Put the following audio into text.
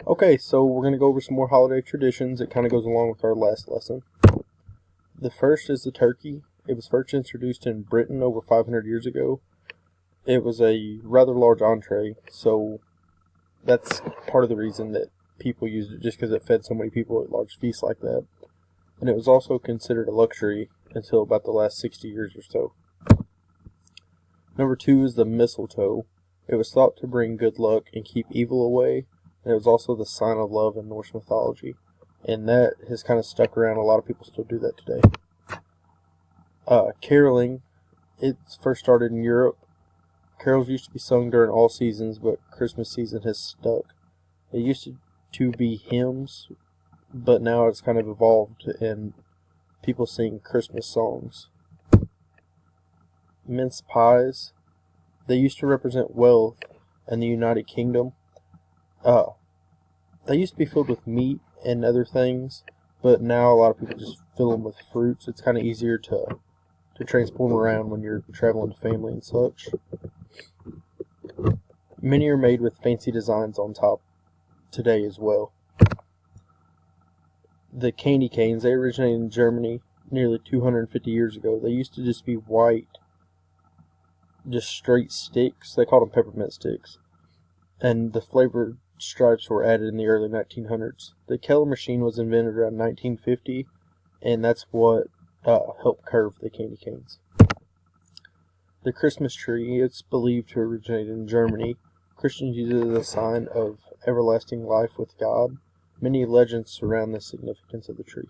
Okay, so we're going to go over some more holiday traditions. It kind of goes along with our last lesson. The first is the turkey. It was first introduced in Britain over 500 years ago. It was a rather large entree, so that's part of the reason that people used it, just because it fed so many people at large feasts like that. And it was also considered a luxury until about the last 60 years or so. Number 2 is the mistletoe. It was thought to bring good luck and keep evil away, and it was also the sign of love in Norse mythology. And that has kind of stuck around. A lot of people still do that today. Caroling. It first started in Europe. Carols used to be sung during all seasons, but Christmas season has stuck. It used to be hymns, but now it's kind of evolved and people sing Christmas songs. Mince pies. They used to represent wealth and the United Kingdom. They used to be filled with meat and other things, but now a lot of people just fill them with fruits. It's kind of easier to transport them around when you're traveling to family and such. Many are made with fancy designs on top today as well. The candy canes, they originated in Germany nearly 250 years ago. They used to just be white, just straight sticks. They called them peppermint sticks. And the flavored stripes were added in the early 1900s. The Keller machine was invented around 1950, and that's what helped curve the candy canes. The Christmas tree, it's believed to originate in Germany. Christians use it as a sign of everlasting life with God. Many legends surround the significance of the tree.